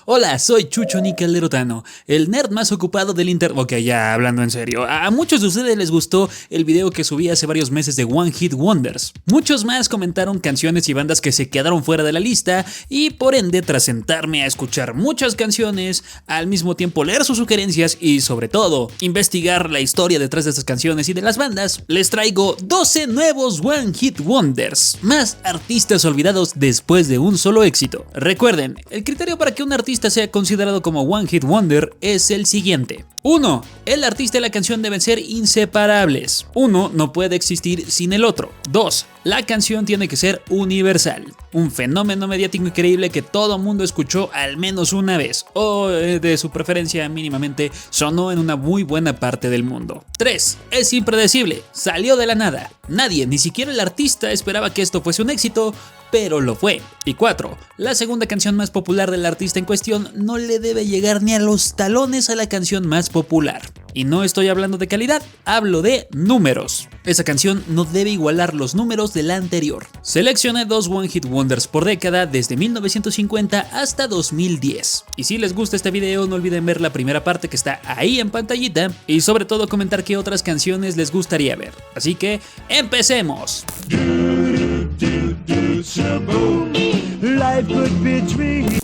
Hola, soy Chucho Níquel Lerotano, el nerd más ocupado del internet. Ok, ya hablando en serio, a muchos de ustedes les gustó el video que subí hace varios meses de One Hit Wonders. Muchos más comentaron canciones y bandas que se quedaron fuera de la lista y por ende tras sentarme a escuchar muchas canciones, al mismo tiempo leer sus sugerencias y sobre todo investigar la historia detrás de estas canciones y de las bandas, les traigo 12 nuevos One Hit Wonders, más artistas olvidados después de un solo éxito. Recuerden, el criterio para que un artista sea considerado como One Hit Wonder es el siguiente. 1. El artista y la canción deben ser inseparables. Uno no puede existir sin el otro. 2. La canción tiene que ser universal. Un fenómeno mediático increíble que todo mundo escuchó al menos una vez, o de su preferencia mínimamente sonó en una muy buena parte del mundo. 3. Es impredecible. Salió de la nada. Nadie, ni siquiera el artista, esperaba que esto fuese un éxito, pero lo fue. Y 4. La segunda canción más popular del artista en cuestión no le debe llegar ni a los talones a la canción más popular. Y no estoy hablando de calidad, hablo de números. Esa canción no debe igualar los números de la anterior. Seleccioné 2 One Hit Wonders por década desde 1950 hasta 2010. Y si les gusta este video, no olviden ver la primera parte que está ahí en pantallita y sobre todo comentar qué otras canciones les gustaría ver. Así que, ¡empecemos!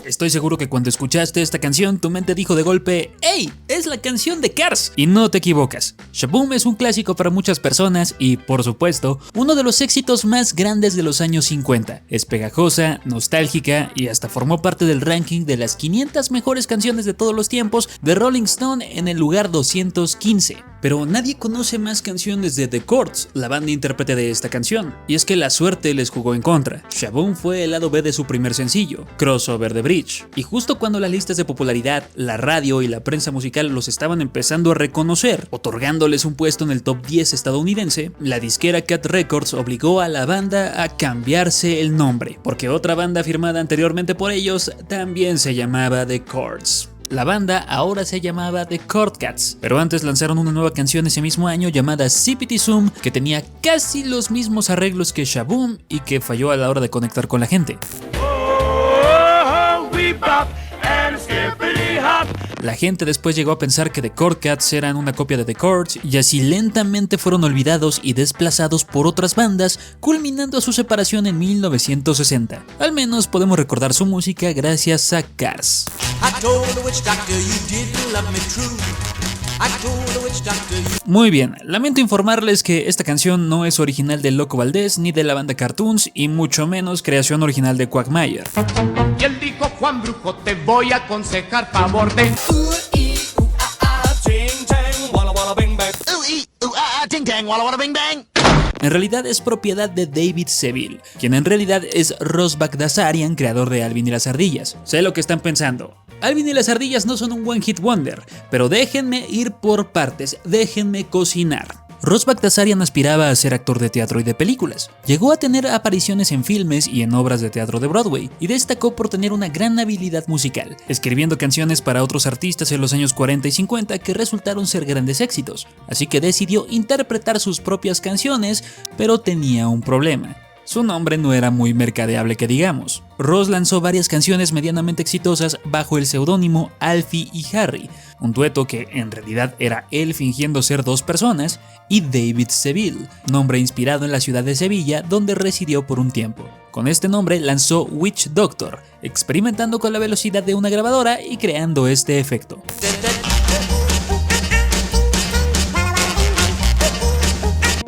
Estoy seguro que cuando escuchaste esta canción tu mente dijo de golpe ¡Ey! ¡Es la canción de Cars! Y no te equivocas. Shaboom es un clásico para muchas personas y, por supuesto, uno de los éxitos más grandes de los años 50. Es pegajosa, nostálgica y hasta formó parte del ranking de las 500 mejores canciones de todos los tiempos de Rolling Stone en el lugar 215. Pero nadie conoce más canciones de The Chords, la banda intérprete de esta canción. Y es que la suerte les jugó en contra. Shaboom fue el lado B de su primer sencillo, Crossover the Bridge. Y justo cuando las listas de popularidad, la radio y la prensa musical los estaban empezando a reconocer, otorgándoles un puesto en el top 10 estadounidense, la disquera Cat Records obligó a la banda a cambiarse el nombre, porque otra banda firmada anteriormente por ellos también se llamaba The Chords. La banda ahora se llamaba The Chord Cats, pero antes lanzaron una nueva canción ese mismo año llamada Zippity Zoom, que tenía casi los mismos arreglos que Shaboom y que falló a la hora de conectar con la gente. La gente después llegó a pensar que The Chord Cats eran una copia de The Chords y así lentamente fueron olvidados y desplazados por otras bandas, culminando su separación en 1960. Al menos podemos recordar su música gracias a Cars. Muy bien, lamento informarles que esta canción no es original de Loco Valdés ni de la banda Cartoons y mucho menos creación original de Quagmire. Y él dijo: Juan Brujo, te voy a aconsejar favor de... En realidad es propiedad de David Seville, quien en realidad es Ross Bagdasarian, creador de Alvin y las Ardillas. Sé lo que están pensando. Alvin y las Ardillas no son un One Hit Wonder, pero déjenme ir por partes, déjenme cocinar. Ross Bagdasarian aspiraba a ser actor de teatro y de películas. Llegó a tener apariciones en filmes y en obras de teatro de Broadway y destacó por tener una gran habilidad musical, escribiendo canciones para otros artistas en los años 40 y 50 que resultaron ser grandes éxitos. Así que decidió interpretar sus propias canciones, pero tenía un problema. Su nombre no era muy mercadeable que digamos. Ross lanzó varias canciones medianamente exitosas bajo el seudónimo Alfie y Harry, un dueto que en realidad era él fingiendo ser dos personas, y David Seville, nombre inspirado en la ciudad de Sevilla donde residió por un tiempo. Con este nombre lanzó Witch Doctor, experimentando con la velocidad de una grabadora y creando este efecto.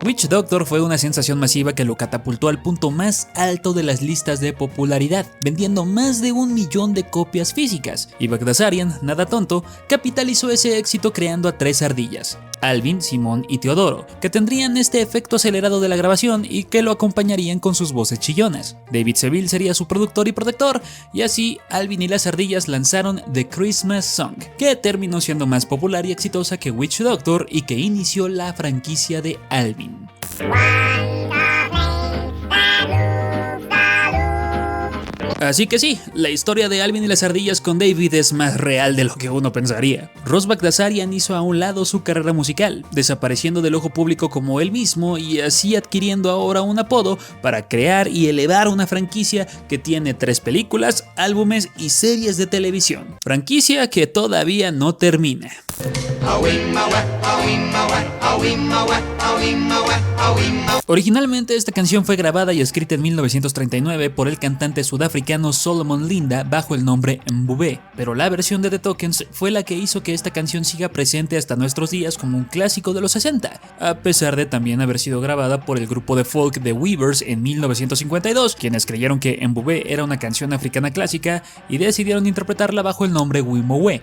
Witch Doctor fue una sensación masiva que lo catapultó al punto más alto de las listas de popularidad, vendiendo más de 1 millón de copias físicas, y Bagdasarian, nada tonto, capitalizó ese éxito creando a 3 ardillas, Alvin, Simón y Teodoro, que tendrían este efecto acelerado de la grabación y que lo acompañarían con sus voces chillonas. David Seville sería su productor y protector, y así Alvin y las ardillas lanzaron The Christmas Song, que terminó siendo más popular y exitosa que Witch Doctor y que inició la franquicia de Alvin. Así que sí, la historia de Alvin y las ardillas con David es más real de lo que uno pensaría. Ross Bagdasarian hizo a un lado su carrera musical, desapareciendo del ojo público como él mismo y así adquiriendo ahora un apodo para crear y elevar una franquicia que tiene 3 películas, álbumes y series de televisión. Franquicia que todavía no termina. Originalmente esta canción fue grabada y escrita en 1939 por el cantante sudafricano Solomon Linda bajo el nombre Mbube, pero la versión de The Tokens fue la que hizo que esta canción siga presente hasta nuestros días como un clásico de los 60, a pesar de también haber sido grabada por el grupo de folk The Weavers en 1952, quienes creyeron que Mbube era una canción africana clásica y decidieron interpretarla bajo el nombre Wimowe.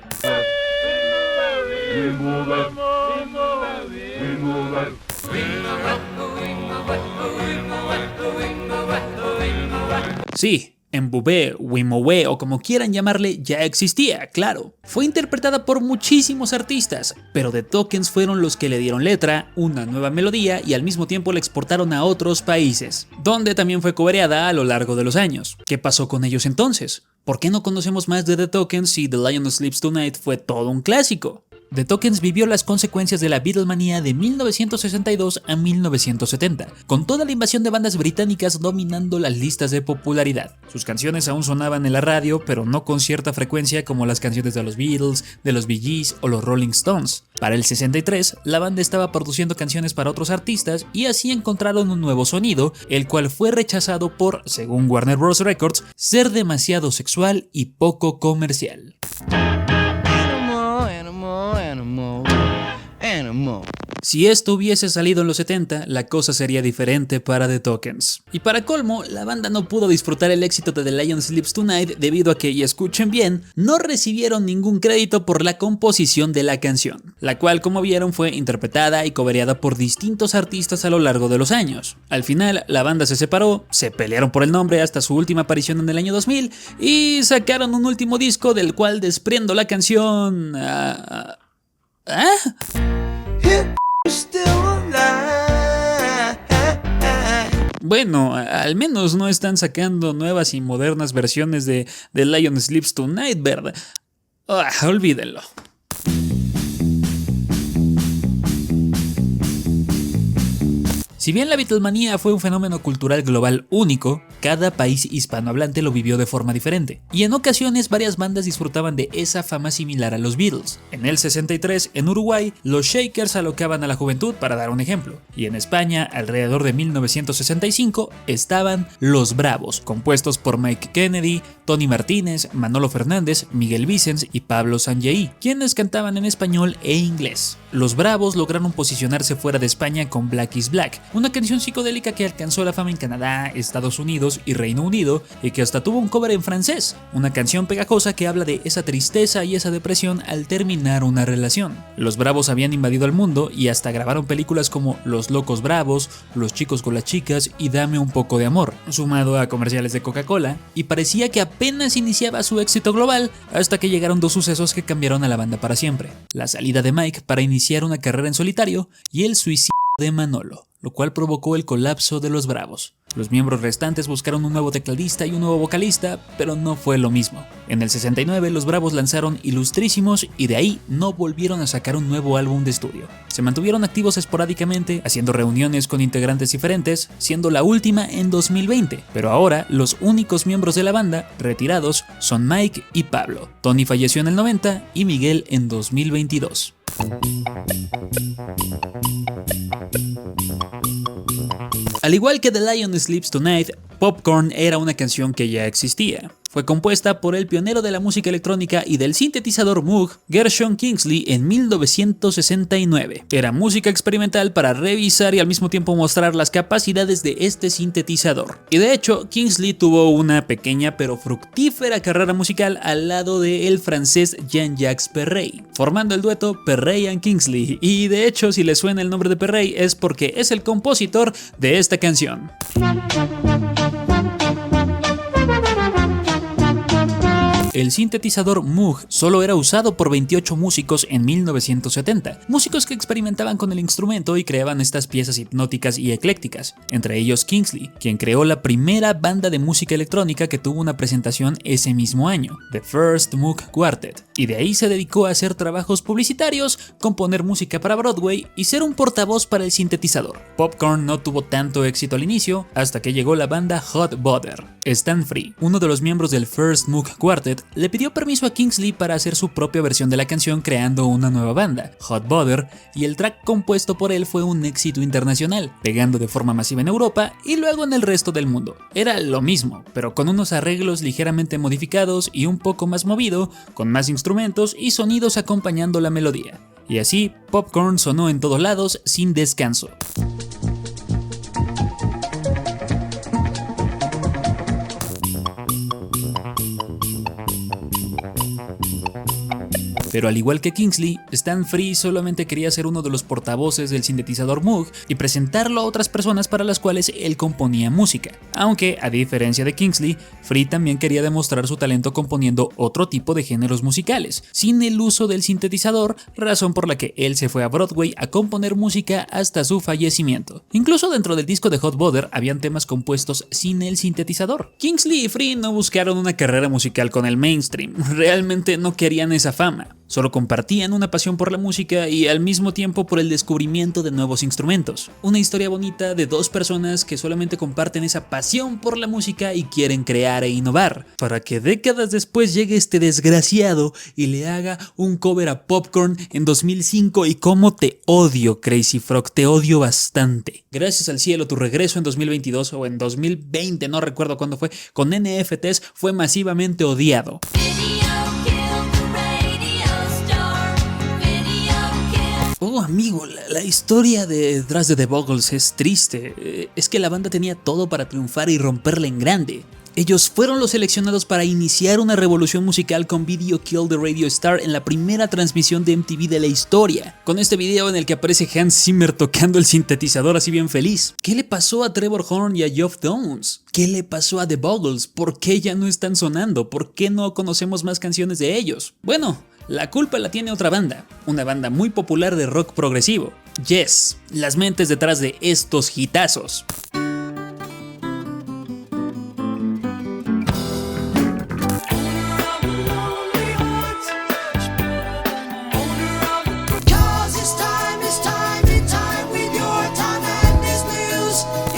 Sí, Mbube, Wimowe o como quieran llamarle ya existía, claro. Fue interpretada por muchísimos artistas, pero The Tokens fueron los que le dieron letra, una nueva melodía y al mismo tiempo la exportaron a otros países, donde también fue cobereada a lo largo de los años. ¿Qué pasó con ellos entonces? ¿Por qué no conocemos más de The Tokens si The Lion Sleeps Tonight fue todo un clásico? The Tokens vivió las consecuencias de la Beatlemanía de 1962 a 1970, con toda la invasión de bandas británicas dominando las listas de popularidad. Sus canciones aún sonaban en la radio, pero no con cierta frecuencia como las canciones de los Beatles, de los Bee Gees o los Rolling Stones. Para el 63, la banda estaba produciendo canciones para otros artistas y así encontraron un nuevo sonido, el cual fue rechazado por, según Warner Bros. Records, ser demasiado sexual y poco comercial. Si esto hubiese salido en los 70, la cosa sería diferente para The Tokens. Y para colmo, la banda no pudo disfrutar el éxito de The Lion Sleeps Tonight debido a que, y escuchen bien, no recibieron ningún crédito por la composición de la canción, la cual, como vieron, fue interpretada y cobereada por distintos artistas a lo largo de los años. Al final, la banda se separó, se pelearon por el nombre hasta su última aparición en el año 2000 y sacaron un último disco del cual desprendo la canción... Bueno, al menos no están sacando nuevas y modernas versiones de The Lion Sleeps Tonight, ¿verdad? Olvídenlo. Si bien la Beatlemanía fue un fenómeno cultural global único, cada país hispanohablante lo vivió de forma diferente, y en ocasiones varias bandas disfrutaban de esa fama similar a los Beatles. En el 63, en Uruguay, los Shakers alocaban a la juventud, para dar un ejemplo, y en España, alrededor de 1965, estaban Los Bravos, compuestos por Mike Kennedy, Tony Martínez, Manolo Fernández, Miguel Vicens y Pablo Sanjay, quienes cantaban en español e inglés. Los Bravos lograron posicionarse fuera de España con Black is Black, una canción psicodélica que alcanzó la fama en Canadá, Estados Unidos y Reino Unido y que hasta tuvo un cover en francés, una canción pegajosa que habla de esa tristeza y esa depresión al terminar una relación. Los Bravos habían invadido el mundo y hasta grabaron películas como Los Locos Bravos, Los Chicos con las Chicas y Dame un poco de amor, sumado a comerciales de Coca-Cola, y parecía que apenas iniciaba su éxito global hasta que llegaron dos sucesos que cambiaron a la banda para siempre: la salida de Mike para iniciar una carrera en solitario y el suicidio de Manolo, lo cual provocó el colapso de Los Bravos. Los miembros restantes buscaron un nuevo tecladista y un nuevo vocalista, pero no fue lo mismo. En el 69, Los Bravos lanzaron Ilustrísimos y de ahí no volvieron a sacar un nuevo álbum de estudio. Se mantuvieron activos esporádicamente, haciendo reuniones con integrantes diferentes, siendo la última en 2020, pero ahora los únicos miembros de la banda retirados son Mike y Pablo. Tony falleció en el 90 y Miguel en 2022. Al igual que The Lion Sleeps Tonight, Popcorn era una canción que ya existía. Fue compuesta por el pionero de la música electrónica y del sintetizador Moog, Gershon Kingsley, en 1969. Era música experimental para revisar y al mismo tiempo mostrar las capacidades de este sintetizador. Y de hecho, Kingsley tuvo una pequeña pero fructífera carrera musical al lado del francés Jean-Jacques Perrey, formando el dueto Perrey and Kingsley. Y de hecho, si le suena el nombre de Perrey es porque es el compositor de esta canción. el sintetizador Moog solo era usado por 28 músicos en 1970, músicos que experimentaban con el instrumento y creaban estas piezas hipnóticas y eclécticas, entre ellos Kingsley, quien creó la primera banda de música electrónica que tuvo una presentación ese mismo año, The First Moog Quartet, y de ahí se dedicó a hacer trabajos publicitarios, componer música para Broadway y ser un portavoz para el sintetizador. Popcorn no tuvo tanto éxito al inicio hasta que llegó la banda Hot Butter. Stan Free, uno de los miembros del First Moog Quartet, le pidió permiso a Kingsley para hacer su propia versión de la canción creando una nueva banda, Hot Butter, y el track compuesto por él fue un éxito internacional, pegando de forma masiva en Europa y luego en el resto del mundo. Era lo mismo, pero con unos arreglos ligeramente modificados y un poco más movido, con más instrumentos y sonidos acompañando la melodía. Y así, Popcorn sonó en todos lados sin descanso. Pero al igual que Kingsley, Stan Free solamente quería ser uno de los portavoces del sintetizador Moog y presentarlo a otras personas para las cuales él componía música. Aunque, a diferencia de Kingsley, Free también quería demostrar su talento componiendo otro tipo de géneros musicales, sin el uso del sintetizador, razón por la que él se fue a Broadway a componer música hasta su fallecimiento. Incluso dentro del disco de Hot Butter habían temas compuestos sin el sintetizador. Kingsley y Free no buscaron una carrera musical con el mainstream, realmente no querían esa fama. Solo compartían una pasión por la música y al mismo tiempo por el descubrimiento de nuevos instrumentos. Una historia bonita de dos personas que solamente comparten esa pasión por la música y quieren crear e innovar, para que décadas después llegue este desgraciado y le haga un cover a Popcorn en 2005 y cómo te odio, Crazy Frog, te odio bastante. Gracias al cielo, tu regreso en 2022 o en 2020, no recuerdo cuándo fue, con NFTs fue masivamente odiado. Oh amigo, la historia detrás de The Buggles es triste. Es que la banda tenía todo para triunfar y romperla en grande. Ellos fueron los seleccionados para iniciar una revolución musical con Video Kill the Radio Star en la primera transmisión de MTV de la historia, con este video en el que aparece Hans Zimmer tocando el sintetizador así bien feliz. ¿Qué le pasó a Trevor Horn y a Geoff Downes? ¿Qué le pasó a The Buggles? ¿Por qué ya no están sonando? ¿Por qué no conocemos más canciones de ellos? Bueno, la culpa la tiene otra banda, una banda muy popular de rock progresivo, Yes, las mentes detrás de estos hitazos.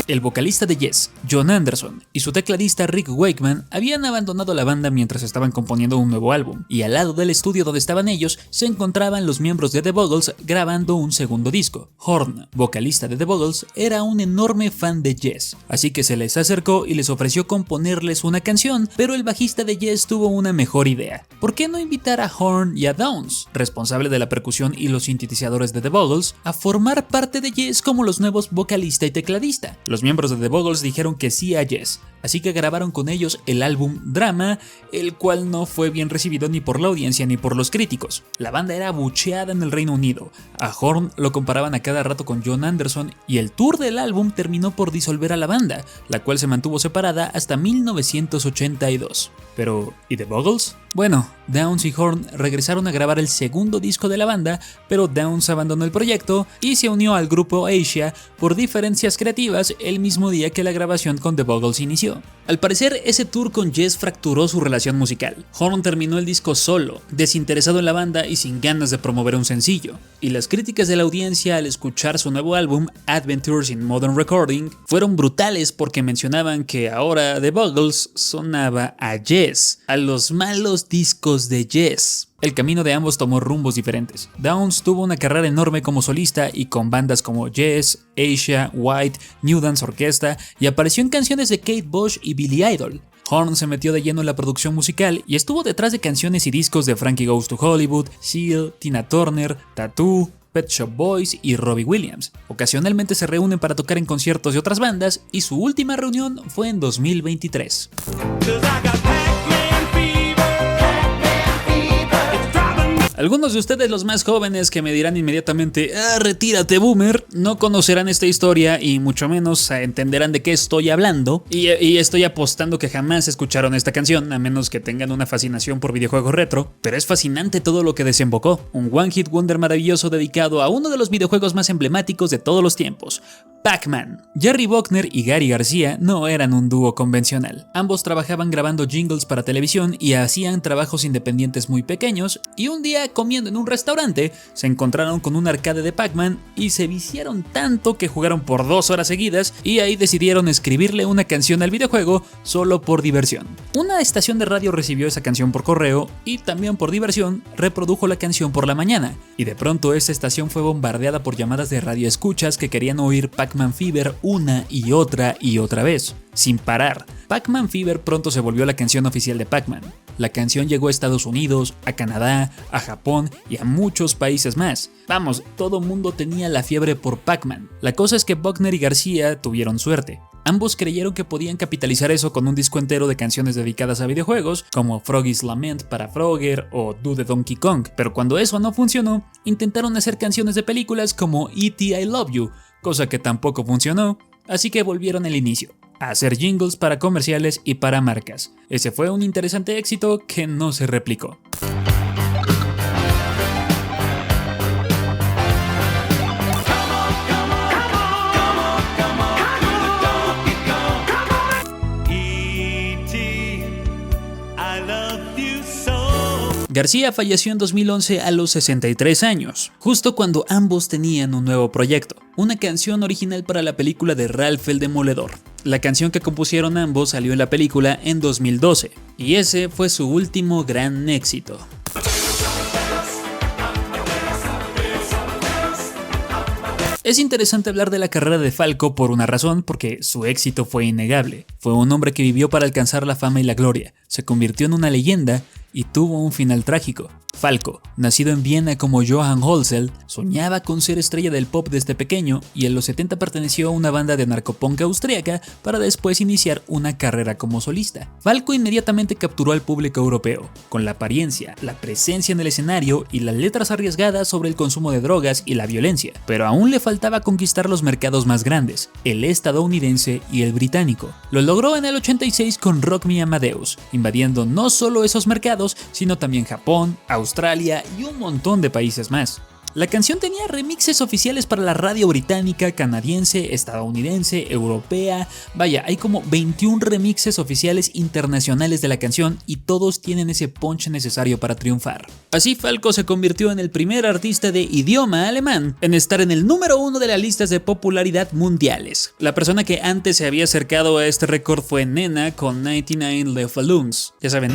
El vocalista de Yes, Jon Anderson, y su tecladista Rick Wakeman habían abandonado la banda mientras estaban componiendo un nuevo álbum, y al lado del estudio donde estaban ellos se encontraban los miembros de The Buggles grabando un segundo disco. Horn, vocalista de The Buggles, era un enorme fan de Yes, así que se les acercó y les ofreció componerles una canción, pero el bajista de Yes tuvo una mejor idea. ¿Por qué no invitar a Horn y a Downes, responsable de la percusión y los sintetizadores de The Buggles, a formar parte de Yes como los nuevos vocalista y tecladista? Los miembros de The Buggles dijeron que sí a Yes, así que grabaron con ellos el álbum Drama, el cual no fue bien recibido ni por la audiencia ni por los críticos. La banda era abucheada en el Reino Unido, a Horn lo comparaban a cada rato con Jon Anderson y el tour del álbum terminó por disolver a la banda, la cual se mantuvo separada hasta 1982. Pero, ¿y The Buggles? Bueno, Downes y Horn regresaron a grabar el segundo disco de la banda, pero Downes abandonó el proyecto y se unió al grupo Asia por diferencias creativas el mismo día que la grabación con The Buggles inició. Al parecer, ese tour con Yes fracturó su relación musical. Horn terminó el disco solo, desinteresado en la banda y sin ganas de promover un sencillo. Y las críticas de la audiencia al escuchar su nuevo álbum, Adventures in Modern Recording, fueron brutales porque mencionaban que ahora The Buggles sonaba a Yes, a los malos discos de Yes. El camino de ambos tomó rumbos diferentes. Downes tuvo una carrera enorme como solista y con bandas como Yes, Asia, White, New Dance Orchestra y apareció en canciones de Kate Bush y Billy Idol. Horn se metió de lleno en la producción musical y estuvo detrás de canciones y discos de Frankie Goes to Hollywood, Seal, Tina Turner, Tattoo, Pet Shop Boys y Robbie Williams. Ocasionalmente se reúnen para tocar en conciertos de otras bandas y su última reunión fue en 2023. Algunos de ustedes, los más jóvenes, que me dirán inmediatamente retírate boomer, no conocerán esta historia y mucho menos entenderán de qué estoy hablando, y estoy apostando que jamás escucharon esta canción, a menos que tengan una fascinación por videojuegos retro, pero es fascinante todo lo que desembocó, un One Hit Wonder maravilloso dedicado a uno de los videojuegos más emblemáticos de todos los tiempos, Pac-Man. Jerry Buckner y Gary García no eran un dúo convencional. Ambos trabajaban grabando jingles para televisión y hacían trabajos independientes muy pequeños, y un día comiendo en un restaurante se encontraron con un arcade de Pac-Man y se viciaron tanto que jugaron por 2 horas seguidas, y ahí decidieron escribirle una canción al videojuego solo por diversión. Una estación de radio recibió esa canción por correo y también por diversión reprodujo la canción por la mañana, y de pronto esa estación fue bombardeada por llamadas de radioescuchas que querían oír Pac-Man Fever una y otra vez, sin parar. Pac-Man Fever pronto se volvió la canción oficial de Pac-Man. La canción llegó a Estados Unidos, a Canadá, a Japón y a muchos países más. Vamos, todo mundo tenía la fiebre por Pac-Man. La cosa es que Buckner y García tuvieron suerte. Ambos creyeron que podían capitalizar eso con un disco entero de canciones dedicadas a videojuegos, como Froggy's Lament para Frogger o Do the Donkey Kong, pero cuando eso no funcionó, intentaron hacer canciones de películas como E.T. I Love You, cosa que tampoco funcionó, así que volvieron al inicio, a hacer jingles para comerciales y para marcas. Ese fue un interesante éxito que no se replicó. García falleció en 2011 a los 63 años, justo cuando ambos tenían un nuevo proyecto, una canción original para la película de Ralph el Demoledor. La canción que compusieron ambos salió en la película en 2012, y ese fue su último gran éxito. Es interesante hablar de la carrera de Falco por una razón, porque su éxito fue innegable. Fue un hombre que vivió para alcanzar la fama y la gloria, se convirtió en una leyenda y tuvo un final trágico. Falco, nacido en Viena como Johann Holzel, soñaba con ser estrella del pop desde pequeño y en los 70 perteneció a una banda de narcopunk austríaca para después iniciar una carrera como solista. Falco inmediatamente capturó al público europeo, con la apariencia, la presencia en el escenario y las letras arriesgadas sobre el consumo de drogas y la violencia, pero aún le faltaba conquistar los mercados más grandes, el estadounidense y el británico. Lo logró en el 86 con Rock Me Amadeus, invadiendo no solo esos mercados, sino también Japón, Australia y un montón de países más. La canción tenía remixes oficiales para la radio británica, canadiense, estadounidense, europea. Vaya, hay como 21 remixes oficiales internacionales de la canción y todos tienen ese punch necesario para triunfar. Así Falco se convirtió en el primer artista de idioma alemán en estar en el número 1 de las listas de popularidad mundiales. La persona que antes se había acercado a este récord fue Nena con 99 Lefaloons. Ya saben,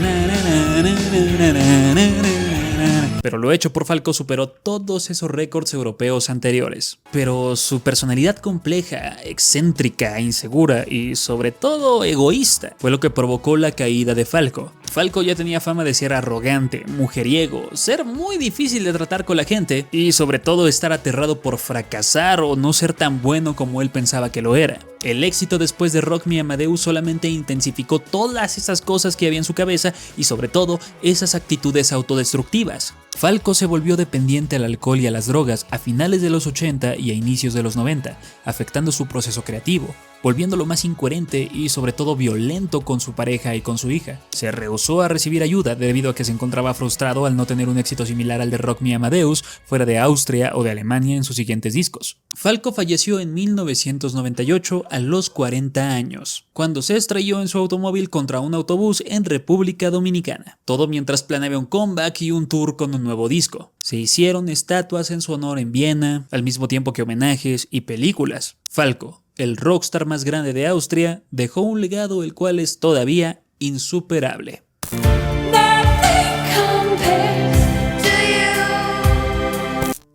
pero lo hecho por Falco superó todos esos récords europeos anteriores. Pero su personalidad compleja, excéntrica, insegura y sobre todo egoísta fue lo que provocó la caída de Falco. Falco ya tenía fama de ser arrogante, mujeriego, ser muy difícil de tratar con la gente y sobre todo estar aterrado por fracasar o no ser tan bueno como él pensaba que lo era. El éxito después de Rock Me Amadeus solamente intensificó todas esas cosas que había en su cabeza y sobre todo esas actitudes autodestructivas. Falco se volvió dependiente al alcohol y a las drogas a finales de los 80 y a inicios de los 90, afectando su proceso creativo, volviéndolo más incoherente y sobre todo violento con su pareja y con su hija. Se rehusó a recibir ayuda debido a que se encontraba frustrado al no tener un éxito similar al de Rock Me Amadeus fuera de Austria o de Alemania en sus siguientes discos. Falco falleció en 1998 a los 40 años, cuando se estrelló en su automóvil contra un autobús en República Dominicana. Todo mientras planeaba un comeback y un tour con un nuevo disco. Se hicieron estatuas en su honor en Viena, al mismo tiempo que homenajes y películas. Falco, el rockstar más grande de Austria, dejó un legado el cual es todavía insuperable.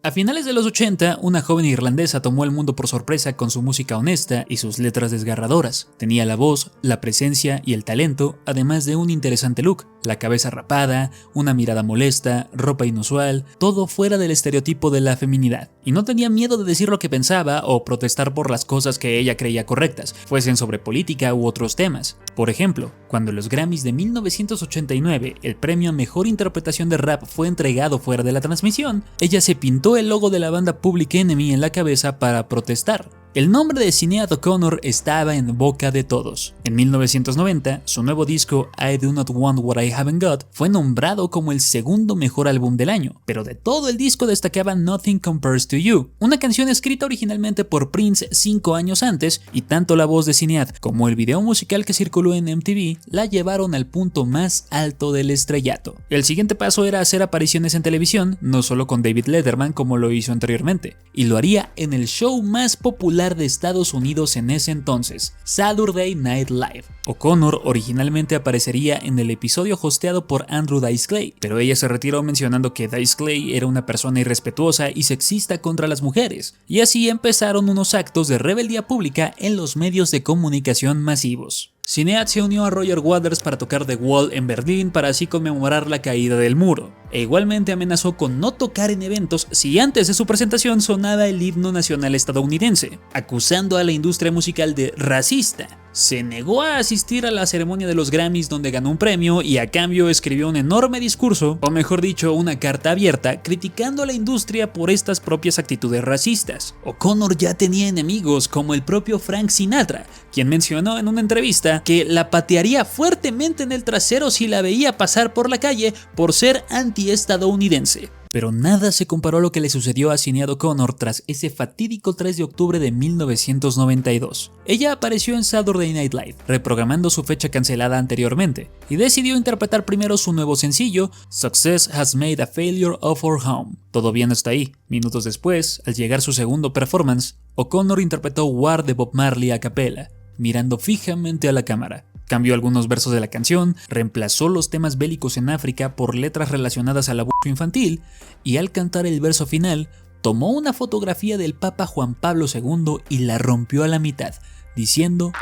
A finales de los 80, una joven irlandesa tomó el mundo por sorpresa con su música honesta y sus letras desgarradoras. Tenía la voz, la presencia y el talento, además de un interesante look. la cabeza rapada, una mirada molesta, ropa inusual, todo fuera del estereotipo de la feminidad. Y no tenía miedo de decir lo que pensaba o protestar por las cosas que ella creía correctas, fuesen sobre política u otros temas. Por ejemplo, cuando los Grammys de 1989, el premio a mejor interpretación de rap fue entregado fuera de la transmisión, ella se pintó el logo de la banda Public Enemy en la cabeza para protestar. El nombre de Sinéad O'Connor estaba en boca de todos. En 1990, su nuevo disco I Do Not Want What I Haven't Got fue nombrado como el segundo mejor álbum del año, pero de todo el disco destacaba Nothing Compares to You, una canción escrita originalmente por Prince 5 años antes, y tanto la voz de Sinéad como el video musical que circuló en MTV la llevaron al punto más alto del estrellato. El siguiente paso era hacer apariciones en televisión, no solo con David Letterman como lo hizo anteriormente, y lo haría en el show más popular de Estados Unidos en ese entonces, Saturday Night Live. O'Connor originalmente aparecería en el episodio hosteado por Andrew Dice Clay, pero ella se retiró mencionando que Dice Clay era una persona irrespetuosa y sexista contra las mujeres, y así empezaron unos actos de rebeldía pública en los medios de comunicación masivos. Sinéad se unió a Roger Waters para tocar The Wall en Berlín para así conmemorar la caída del muro, e igualmente amenazó con no tocar en eventos si antes de su presentación sonaba el himno nacional estadounidense, acusando a la industria musical de racista. Se negó a asistir a la ceremonia de los Grammys donde ganó un premio y a cambio escribió un enorme discurso, o mejor dicho, una carta abierta, criticando a la industria por estas propias actitudes racistas. O'Connor ya tenía enemigos como el propio Frank Sinatra, quien mencionó en una entrevista que la patearía fuertemente en el trasero si la veía pasar por la calle por ser anti-estadounidense. Pero nada se comparó a lo que le sucedió a Sinéad O'Connor tras ese fatídico 3 de octubre de 1992. Ella apareció en Saturday Night Live, reprogramando su fecha cancelada anteriormente, y decidió interpretar primero su nuevo sencillo, Success Has Made a Failure of Our Home. Todo bien hasta ahí. Minutos después, al llegar su segundo performance, O'Connor interpretó War de Bob Marley a capela, mirando fijamente a la cámara. Cambió algunos versos de la canción, reemplazó los temas bélicos en África por letras relacionadas al abuso infantil, y al cantar el verso final, tomó una fotografía del Papa Juan Pablo II y la rompió a la mitad, diciendo: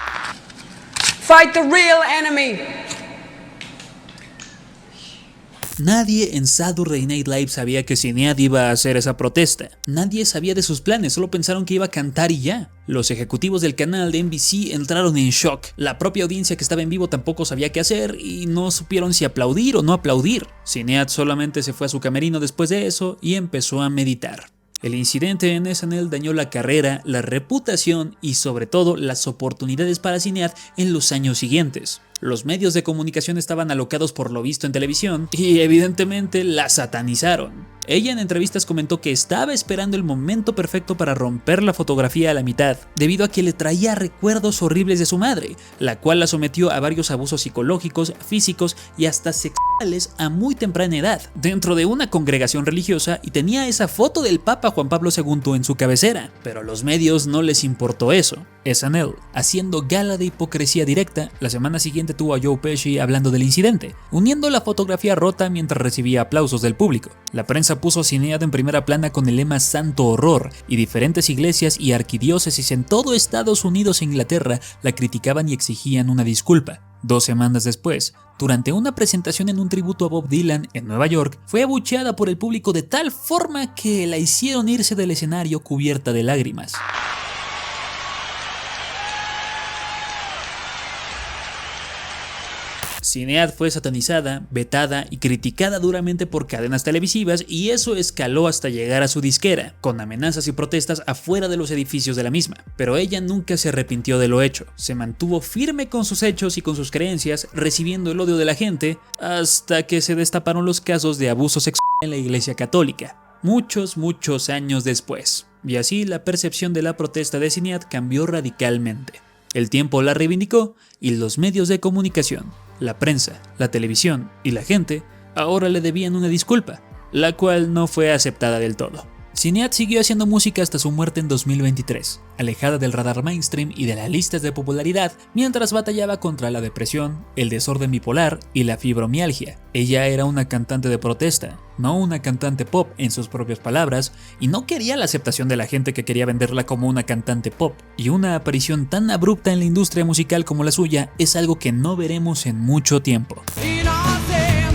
"Fight the real enemy." Nadie en Saturday Night Live sabía que Sinéad iba a hacer esa protesta. Nadie sabía de sus planes, solo pensaron que iba a cantar y ya. Los ejecutivos del canal de NBC entraron en shock. La propia audiencia que estaba en vivo tampoco sabía qué hacer y no supieron si aplaudir o no aplaudir. Sinéad solamente se fue a su camerino después de eso y empezó a meditar. El incidente en SNL dañó la carrera, la reputación y sobre todo las oportunidades para Sinéad en los años siguientes. Los medios de comunicación estaban alocados por lo visto en televisión y evidentemente la satanizaron. Ella en entrevistas comentó que estaba esperando el momento perfecto para romper la fotografía a la mitad, debido a que le traía recuerdos horribles de su madre, la cual la sometió a varios abusos psicológicos, físicos y hasta sexuales a muy temprana edad, dentro de una congregación religiosa, y tenía esa foto del Papa Juan Pablo II en su cabecera, pero a los medios no les importó eso. SNL, haciendo gala de hipocresía directa, la semana siguiente tuvo a Joe Pesci hablando del incidente, uniendo la fotografía rota mientras recibía aplausos del público. La prensa puso a Sinéad en primera plana con el lema Santo Horror, y diferentes iglesias y arquidiócesis en todo Estados Unidos e Inglaterra la criticaban y exigían una disculpa. 2 semanas después, durante una presentación en un tributo a Bob Dylan en Nueva York, fue abucheada por el público de tal forma que la hicieron irse del escenario cubierta de lágrimas. Sinéad fue satanizada, vetada y criticada duramente por cadenas televisivas, y eso escaló hasta llegar a su disquera, con amenazas y protestas afuera de los edificios de la misma. Pero ella nunca se arrepintió de lo hecho, se mantuvo firme con sus hechos y con sus creencias, recibiendo el odio de la gente, hasta que se destaparon los casos de abuso sexual en la Iglesia Católica, muchos años después. Y así la percepción de la protesta de Sinéad cambió radicalmente. El tiempo la reivindicó y los medios de comunicación, la prensa, la televisión y la gente ahora le debían una disculpa, la cual no fue aceptada del todo. Sinéad siguió haciendo música hasta su muerte en 2023, alejada del radar mainstream y de las listas de popularidad, mientras batallaba contra la depresión, el desorden bipolar y la fibromialgia. Ella era una cantante de protesta, no una cantante pop en sus propias palabras, y no quería la aceptación de la gente que quería venderla como una cantante pop. Y una aparición tan abrupta en la industria musical como la suya es algo que no veremos en mucho tiempo. Y no sé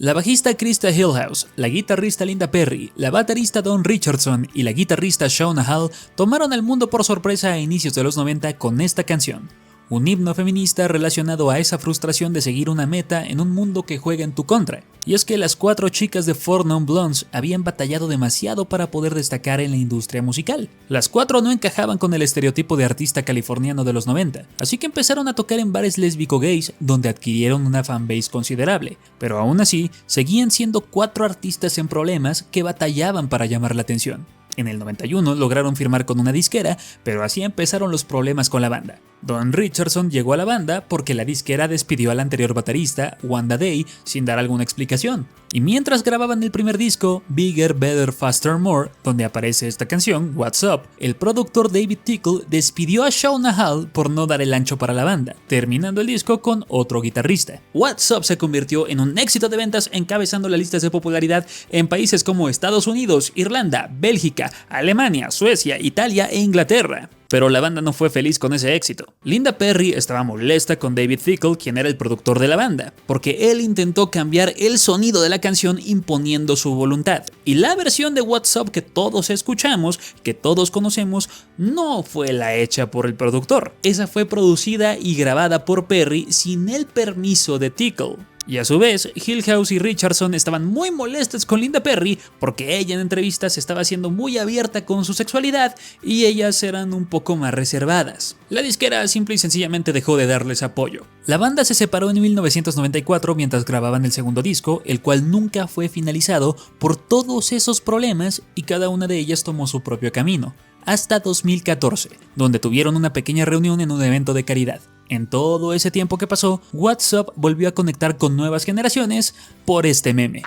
La bajista Krista Hillhouse, la guitarrista Linda Perry, la baterista Don Richardson y la guitarrista Shauna Hall tomaron al mundo por sorpresa a inicios de los 90 con esta canción. Un himno feminista relacionado a esa frustración de seguir una meta en un mundo que juega en tu contra. Y es que las 4 chicas de 4 Non Blondes habían batallado demasiado para poder destacar en la industria musical. Las 4 no encajaban con el estereotipo de artista californiano de los 90, así que empezaron a tocar en bares lésbico-gays donde adquirieron una fanbase considerable, pero aún así seguían siendo 4 artistas en problemas que batallaban para llamar la atención. En el 91 lograron firmar con una disquera, pero así empezaron los problemas con la banda. Don Richardson llegó a la banda porque la disquera despidió al anterior baterista, Wanda Day, sin dar alguna explicación. Y mientras grababan el primer disco, Bigger, Better, Faster, More, donde aparece esta canción, What's Up, el productor David Tickle despidió a Shauna Hall por no dar el ancho para la banda, terminando el disco con otro guitarrista. What's Up se convirtió en un éxito de ventas, encabezando las listas de popularidad en países como Estados Unidos, Irlanda, Bélgica, Alemania, Suecia, Italia e Inglaterra. Pero la banda no fue feliz con ese éxito. Linda Perry estaba molesta con David Tickle, quien era el productor de la banda, porque él intentó cambiar el sonido de la canción imponiendo su voluntad. Y la versión de What's Up que todos escuchamos, que todos conocemos, no fue la hecha por el productor. Esa fue producida y grabada por Perry sin el permiso de Tickle. Y a su vez, Hillhouse y Richardson estaban muy molestos con Linda Perry porque ella en entrevistas estaba siendo muy abierta con su sexualidad y ellas eran un poco más reservadas. La disquera simple y sencillamente dejó de darles apoyo. La banda se separó en 1994 mientras grababan el segundo disco, el cual nunca fue finalizado por todos esos problemas y cada una de ellas tomó su propio camino, hasta 2014, donde tuvieron una pequeña reunión en un evento de caridad. En todo ese tiempo que pasó, What's Up volvió a conectar con nuevas generaciones por este meme.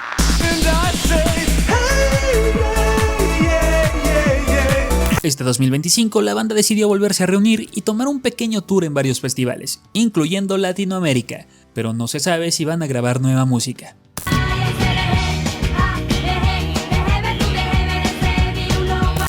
Este 2025 la banda decidió volverse a reunir y tomar un pequeño tour en varios festivales, incluyendo Latinoamérica, pero no se sabe si van a grabar nueva música.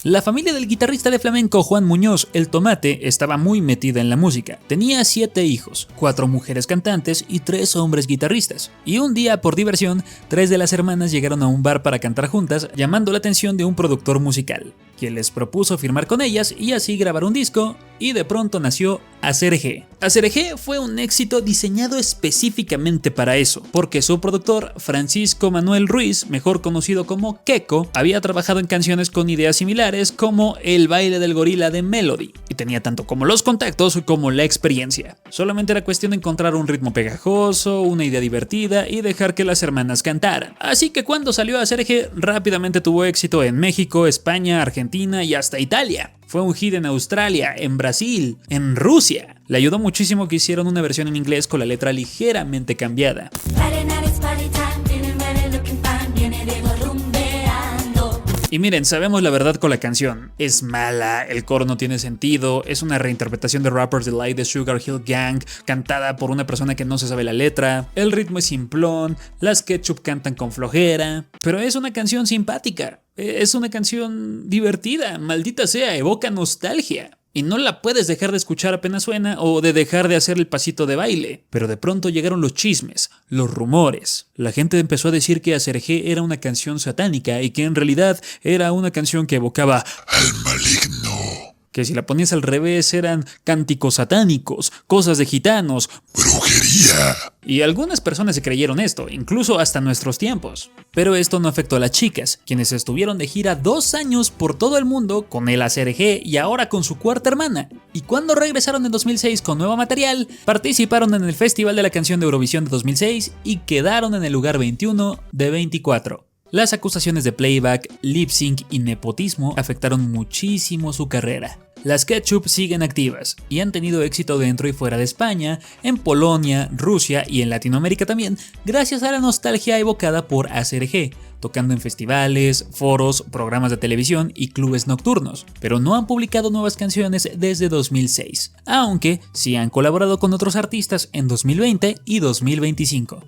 La familia del guitarrista de flamenco Juan Muñoz, el Tomate, estaba muy metida en la música. Tenía 7 hijos, 4 mujeres cantantes y 3 hombres guitarristas. Y un día, por diversión, 3 de las hermanas llegaron a un bar para cantar juntas, llamando la atención de un productor musical, quien les propuso firmar con ellas y así grabar un disco, y de pronto nació ACRG. ACRG fue un éxito diseñado específicamente para eso, porque su productor, Francisco Manuel Ruiz, mejor conocido como Keko, había trabajado en canciones con ideas similares como El baile del gorila de Melody, y tenía tanto como los contactos como la experiencia. Solamente era cuestión de encontrar un ritmo pegajoso, una idea divertida y dejar que las hermanas cantaran. Así que cuando salió ACRG, rápidamente tuvo éxito en México, España, Argentina y hasta Italia. Fue un hit en Australia, en Brasil, en Rusia. Le ayudó muchísimo que hicieron una versión en inglés con la letra ligeramente cambiada. Y miren, sabemos la verdad con la canción. Es mala, el coro no tiene sentido, es una reinterpretación de Rapper's Delight de Sugar Hill Gang, cantada por una persona que no se sabe la letra, el ritmo es simplón, las Ketchup cantan con flojera, pero es una canción simpática, es una canción divertida, maldita sea, evoca nostalgia. Y no la puedes dejar de escuchar apenas suena o de dejar de hacer el pasito de baile. Pero de pronto llegaron los chismes, los rumores. La gente empezó a decir que ACRG era una canción satánica y que en realidad era una canción que evocaba al maligno. Que si la ponías al revés eran cánticos satánicos, cosas de gitanos, brujería. Y algunas personas se creyeron esto, incluso hasta nuestros tiempos. Pero esto no afectó a las chicas, quienes estuvieron de gira 2 años por todo el mundo con el ACRG y ahora con su cuarta hermana. Y cuando regresaron en 2006 con nuevo material, participaron en el Festival de la Canción de Eurovisión de 2006 y quedaron en el lugar 21 de 24. Las acusaciones de playback, lip sync y nepotismo afectaron muchísimo su carrera. Las Ketchup siguen activas y han tenido éxito dentro y fuera de España, en Polonia, Rusia y en Latinoamérica también, gracias a la nostalgia evocada por ACRG, tocando en festivales, foros, programas de televisión y clubes nocturnos, pero no han publicado nuevas canciones desde 2006, aunque sí han colaborado con otros artistas en 2020 y 2025.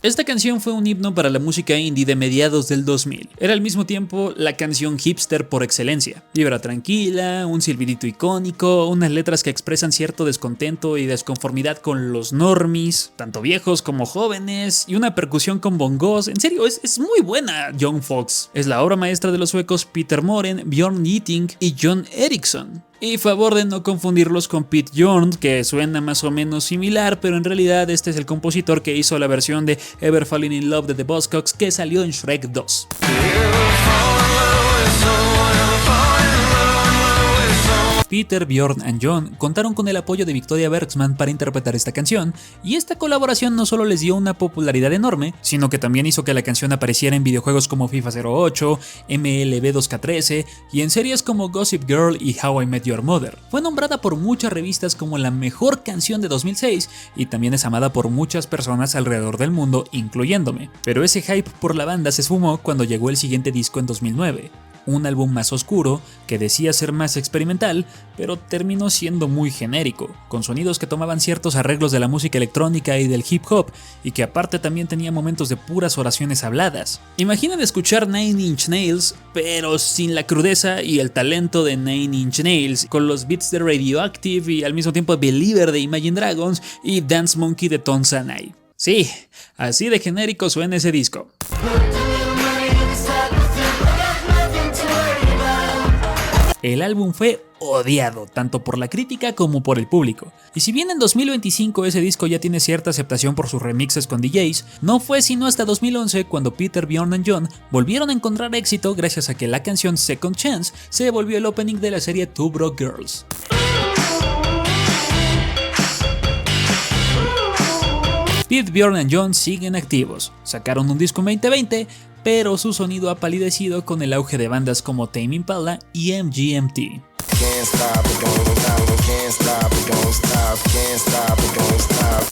Esta canción fue un himno para la música indie de mediados del 2000. Era al mismo tiempo la canción hipster por excelencia. Vibra tranquila, un silbidito icónico, unas letras que expresan cierto descontento y desconformidad con los normies, tanto viejos como jóvenes, y una percusión con bongos. En serio, es muy buena Young Fox. Es la obra maestra de los suecos Peter Moren, Björn Ytting y John Eriksson. Y favor de no confundirlos con Pete Bjorn, que suena más o menos similar, pero en realidad este es el compositor que hizo la versión de Ever Falling in Love de The Buzzcocks que salió en Shrek 2. Peter, Bjorn y John contaron con el apoyo de Victoria Bergsman para interpretar esta canción, y esta colaboración no solo les dio una popularidad enorme, sino que también hizo que la canción apareciera en videojuegos como FIFA 08, MLB 2K13 y en series como Gossip Girl y How I Met Your Mother. Fue nombrada por muchas revistas como la mejor canción de 2006 y también es amada por muchas personas alrededor del mundo, incluyéndome. Pero ese hype por la banda se esfumó cuando llegó el siguiente disco en 2009. Un álbum más oscuro, que decía ser más experimental, pero terminó siendo muy genérico, con sonidos que tomaban ciertos arreglos de la música electrónica y del hip hop, y que aparte también tenía momentos de puras oraciones habladas. Imaginen escuchar Nine Inch Nails, pero sin la crudeza y el talento de Nine Inch Nails, con los beats de Radioactive y al mismo tiempo Believer de Imagine Dragons y Dance Monkey de Tom Sanai. Sí, así de genérico suena ese disco. El álbum fue odiado, tanto por la crítica como por el público. Y si bien en 2025 ese disco ya tiene cierta aceptación por sus remixes con DJs, no fue sino hasta 2011 cuando Peter, Bjorn y John volvieron a encontrar éxito gracias a que la canción Second Chance se volvió el opening de la serie Two Broke Girls. Pete, Bjorn y John siguen activos, sacaron un disco en 2020, pero su sonido ha palidecido con el auge de bandas como Tame Impala y MGMT.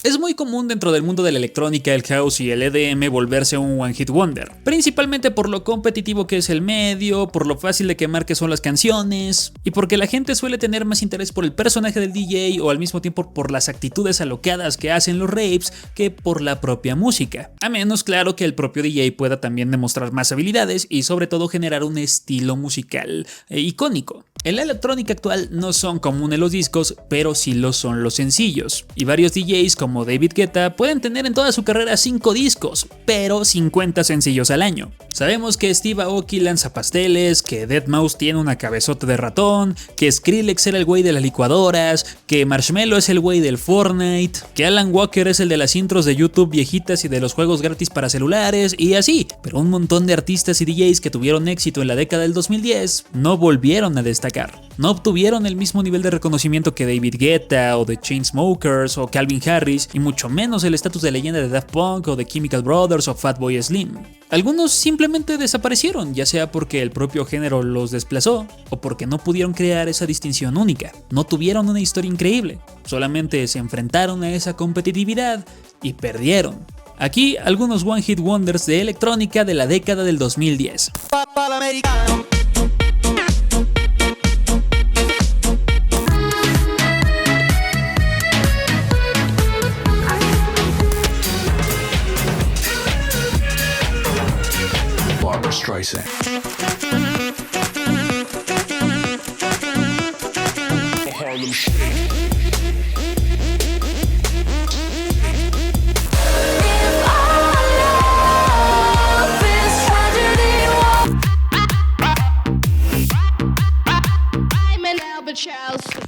Es muy común dentro del mundo de la electrónica, el house y el EDM volverse un one hit wonder, principalmente por lo competitivo que es el medio, por lo fácil de quemar que son las canciones, y porque la gente suele tener más interés por el personaje del DJ o al mismo tiempo por las actitudes alocadas que hacen los raves que por la propia música, a menos claro que el propio DJ pueda también demostrar más habilidades y sobre todo generar un estilo musical icónico. En la electrónica actual no son comunes los discos, pero sí lo son los sencillos. Y varios DJs como David Guetta pueden tener en toda su carrera 5 discos, pero 50 sencillos al año. Sabemos que Steve Aoki lanza pasteles, que Deadmau5 tiene una cabezota de ratón, que Skrillex era el güey de las licuadoras, que Marshmello es el güey del Fortnite, que Alan Walker es el de las intros de YouTube viejitas y de los juegos gratis para celulares, y así. Pero un montón de artistas y DJs que tuvieron éxito en la década del 2010 no volvieron a destacar. No obtuvieron el mismo nivel de reconocimiento que David Guetta o The Chainsmokers o Calvin Harris, y mucho menos el estatus de leyenda de Daft Punk o The Chemical Brothers o Fatboy Slim. Algunos simplemente desaparecieron, ya sea porque el propio género los desplazó o porque no pudieron crear esa distinción única. No tuvieron una historia increíble, solamente se enfrentaron a esa competitividad y perdieron. Aquí algunos One Hit Wonders de electrónica de la década del 2010. Streisand. Harlem Shake.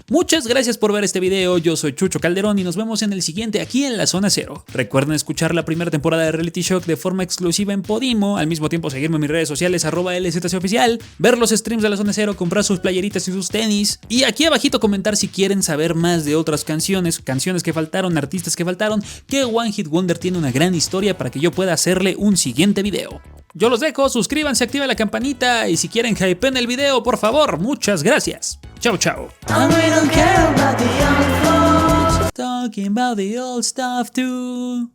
Muchas gracias por ver este video, yo soy Chucho Calderón y nos vemos en el siguiente aquí en la Zona Cero. Recuerden escuchar la primera temporada de Reality Shock de forma exclusiva en Podimo, al mismo tiempo seguirme en mis redes sociales @LZCoficial, ver los streams de la Zona Cero, comprar sus playeritas y sus tenis, y aquí abajito comentar si quieren saber más de otras canciones que faltaron, artistas que faltaron, que One Hit Wonder tiene una gran historia para que yo pueda hacerle un siguiente video. Yo los dejo, suscríbanse, activen la campanita y si quieren hypeen el video, por favor, muchas gracias. Chao, chao. Talking about the old stuff too.